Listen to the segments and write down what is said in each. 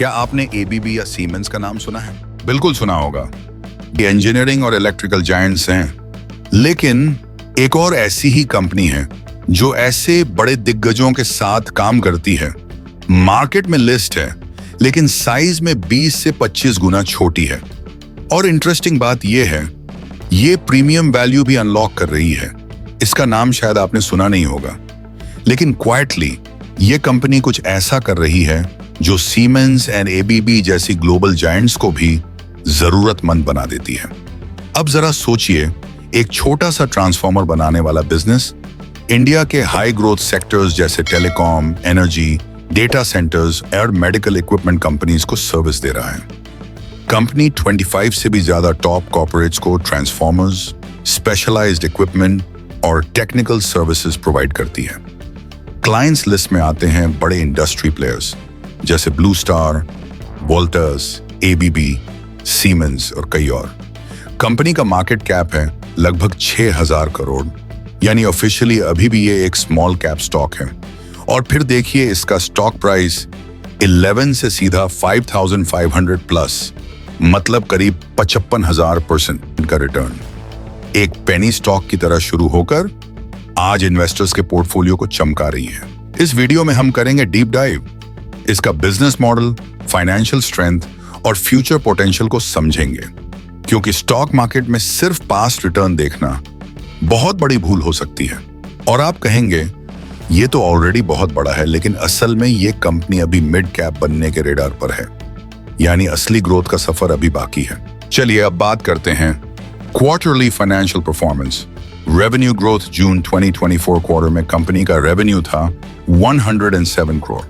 क्या आपने एबीबी या सीमेंस का नाम सुना है? बिल्कुल सुना होगा। ये इंजीनियरिंग और इलेक्ट्रिकल जायंट्स हैं। लेकिन एक और ऐसी ही कंपनी है जो ऐसे बड़े दिग्गजों के साथ काम करती है, मार्केट में लिस्ट है, लेकिन साइज में 20 से 25 गुना छोटी है। और इंटरेस्टिंग बात यह है, ये प्रीमियम वैल्यू भी अनलॉक कर रही है। इसका नाम शायद आपने सुना नहीं होगा, लेकिन क्वाइटली ये कंपनी कुछ ऐसा कर रही है जो सीमेंस एंड एबीबी जैसी ग्लोबल जायंट्स को भी जरूरतमंद बना देती है। अब जरा सोचिए, एक छोटा सा ट्रांसफार्मर बनाने वाला बिजनेस इंडिया के हाई ग्रोथ सेक्टर्स जैसे टेलीकॉम, एनर्जी, डेटा सेंटर्स और मेडिकल इक्विपमेंट कंपनीज को सर्विस दे रहा है। कंपनी 25 से भी ज्यादा टॉप कॉर्पोरेट्स को ट्रांसफार्मर्स, स्पेशलाइज्ड इक्विपमेंट और टेक्निकल सर्विसेज प्रोवाइड करती है। क्लाइंट्स लिस्ट में आते हैं बड़े इंडस्ट्री प्लेयर्स जैसे ब्लू स्टार, वोल्टर्स, एबीबी, सीमेंस और कई और। कंपनी का मार्केट कैप है लगभग 6000 करोड़, यानी ऑफिशियली अभी भी ये एक स्मॉल कैप स्टॉक है। और फिर देखिए इसका स्टॉक प्राइस 11 से सीधा 5500 प्लस, मतलब करीब 55,000% का रिटर्न। एक पेनी स्टॉक की तरह शुरू होकर आज इन्वेस्टर्स के पोर्टफोलियो को चमका रही है। इस वीडियो में हम करेंगे डीप डाइव, इसका बिजनेस मॉडल, फाइनेंशियल स्ट्रेंथ और फ्यूचर पोटेंशियल को समझेंगे, क्योंकि स्टॉक मार्केट में सिर्फ पास्ट रिटर्न देखना बहुत बड़ी भूल हो सकती है। और आप कहेंगे ये तो ऑलरेडी बहुत बड़ा है, लेकिन असल में ये कंपनी अभी मिड कैप बनने के रेडार पर है, यानी असली ग्रोथ का सफर अभी बाकी है। चलिए अब बात करते हैं quarterly financial performance. Revenue growth June 2024 quarter में कंपनी का रेवेन्यू था 107 करोड़।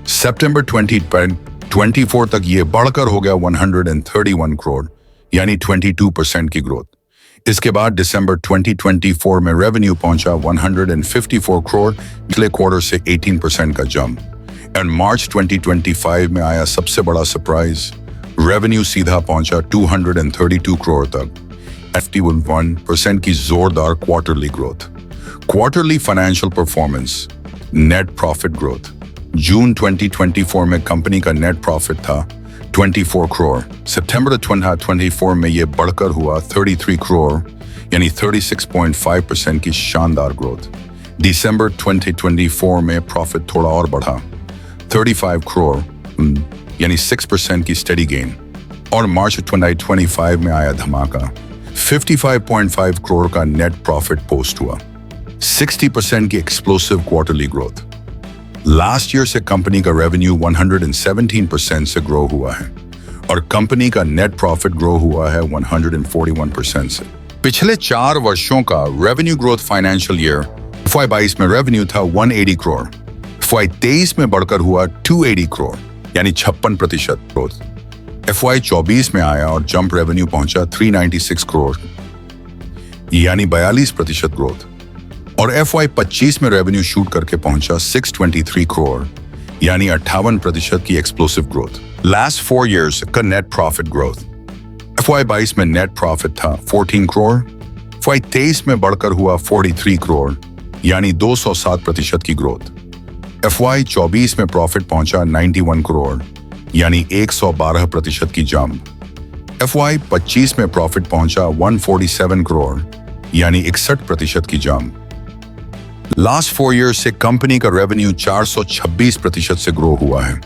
सितंबर 2024 तक ये बढ़कर हो गया 131 करोड़, यानी 22% की ग्रोथ। इसके बाद दिसंबर 2024 में रेवेन्यू पहुंचा 154 करोड़, पिछले क्वार्टर से 18% का जंप। एंड मार्च 2025 में आया सबसे बड़ा सरप्राइज, रेवेन्यू सीधा पहुंचा 232 करोड़ तक, 51% की जोरदार quarterly growth. Quarterly financial performance, net profit growth. June 2024 में कंपनी का नेट प्रॉफिट था 24 करोड़। सितंबर 2024 में यह बढ़कर हुआ 33 करोड़, यानी 36.5% की शानदार ग्रोथ। दिसंबर 2024 में प्रॉफिट थोड़ा और बढ़ा, 35 करोड़, यानी 6% की स्टेडी गेन। और मार्च 2025 में आया धमाका, 55.5 करोड़ का नेट प्रॉफिट पोस्ट हुआ, 60% की explosive quarterly growth. Last year से कंपनी का रेवेन्यू 117% से ग्रो हुआ है और कंपनी का नेट प्रॉफिट ग्रो हुआ है 141% से। पिछले 4 वर्षों का revenue growth financial year FY22 में रेवेन्यू था 180 करोड़, FY23 में बढ़कर हुआ 280 करोड़, यानी 56% ग्रोथ। FY24 में आया और जंप रेवेन्यू पहुंचा 396 करोड़, यानी 42% ग्रोथ। और FY25 में रेवेन्यू शूट करके पहुंचा 623 करोड़, यानी 58% की एक्सप्लोसिव ग्रोथ। लास्ट 4 इयर्स का नेट प्रॉफिट ग्रोथ, FY22 में नेट प्रॉफिट था 14 करोड़, FY23 में बढ़कर हुआ 43 करोड़, यानी 207% की ग्रोथ। FY24 में प्रॉफिट पहुंचा 91 करोड़, यानी 112% की जंप। FY25 में प्रॉफिट पहुंचा 147 करोड़, यानी 61% की जंप। लास्ट 4 इयर्स से कंपनी का रेवेन्यू 426% से ग्रो हुआ है।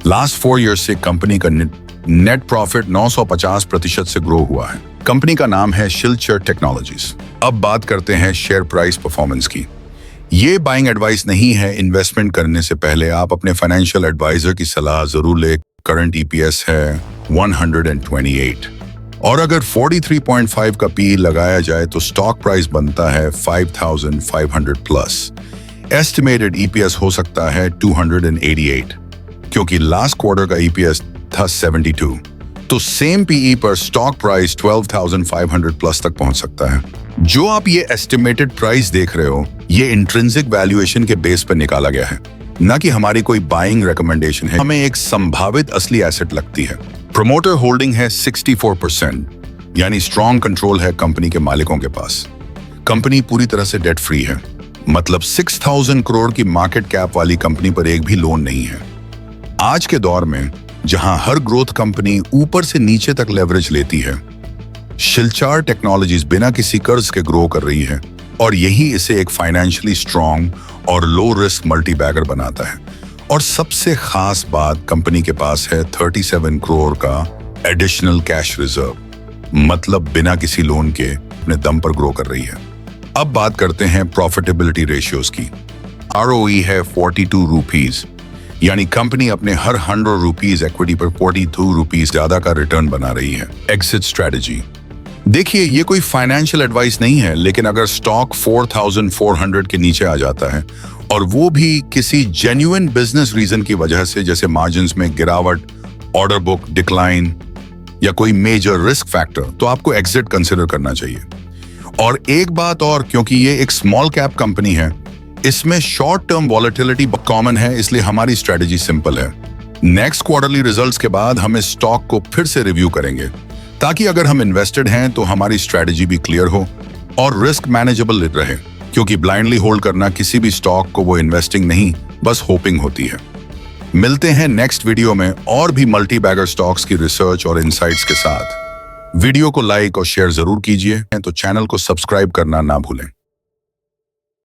लास्ट 4 इयर्स से कंपनी का नेट प्रॉफिट 950% से ग्रो हुआ है। कंपनी का नाम है शिलचर टेक्नोलॉजीज। अब बात करते हैं शेयर प्राइस परफॉर्मेंस की। ये बाइंग एडवाइस नहीं है, इन्वेस्टमेंट करने से पहले आप अपने फाइनेंशियल एडवाइजर की सलाह जरूर ले। करंट EPS है 128 और अगर 43.5 का PE लगाया जाए तो स्टॉक प्राइस बनता है 5500 प्लस। एस्टिमेटेड EPS हो सकता है 288, क्योंकि लास्ट क्वार्टर का EPS था 72, तो सेम PE पर स्टॉक प्राइस 12,500 प्लस तक पहुंच सकता है। जो आप ये एस्टिमेटेड प्राइस देख रहे हो, ये इंट्रिंसिक वैल्यूएशन के बेस पर निकाला गया है, न कि हमारी कोई बाइंग रिकमेंडेशन है। हमें एक संभावित असली एसेट लगती है। प्रोमोटर होल्डिंग है 64%, यानी स्ट्रॉन्ग कंट्रोल है कंपनी के मालिकों के पास। कंपनी पूरी तरह से डेट फ्री है, मतलब 6000 करोड़ की मार्केट कैप वाली कंपनी पर एक भी लोन नहीं है। आज के दौर में जहां हर ग्रोथ कंपनी ऊपर से नीचे तक लेवरेज लेती है। शिलचार टेक्नोलॉजीज बिना किसी कर्ज के ग्रो कर रही है और यही इसे एक फाइनेंशियली स्ट्रांग और लो रिस्क मल्टीबैगर बनाता है। और सबसे खास बात, कंपनी के पास है 37 करोड़ का एडिशनल कैश रिजर्व, मतलब बिना किसी लोन के अपने दम पर ग्रो कर रही है। अब बात करते हैं प्रॉफिटेबिलिटी रेशियोज की। ROE है 42 रुपीज, यानी कंपनी अपने हर 100 रुपीज इक्विटी पर 42 रुपीज ज्यादा का रिटर्न बना रही है। एग्जिट स्ट्रेटजी, देखिए ये कोई फाइनेंशियल एडवाइस नहीं है, लेकिन अगर स्टॉक 4400 के नीचे आ जाता है और वो भी किसी जेन्युइन बिजनेस रीजन की वजह से, जैसे मार्जिन्स में गिरावट, ऑर्डर बुक डिक्लाइन या कोई मेजर रिस्क फैक्टर, तो आपको एग्जिट कंसिडर करना चाहिए। और एक बात और, क्योंकि ये एक स्मॉल कैप कंपनी है, इसमें शॉर्ट टर्म वॉलेटिलिटी कॉमन है, इसलिए हमारी स्ट्रेटजी सिंपल है। नेक्स्ट क्वार्टरली रिजल्ट्स के बाद हम इस स्टॉक को फिर से रिव्यू करेंगे, ताकि अगर हम इन्वेस्टेड हैं तो हमारी स्ट्रेटजी भी क्लियर हो और रिस्क मैनेजेबल रहे, क्योंकि ब्लाइंडली होल्ड करना किसी भी स्टॉक को वो इन्वेस्टिंग नहीं, बस होपिंग होती है। मिलते हैं नेक्स्ट वीडियो में और भी मल्टी बैगर स्टॉक्स की रिसर्च और इनसाइट्स के साथ। वीडियो को लाइक और शेयर जरूर कीजिए, तो चैनल को सब्सक्राइब करना ना भूलें।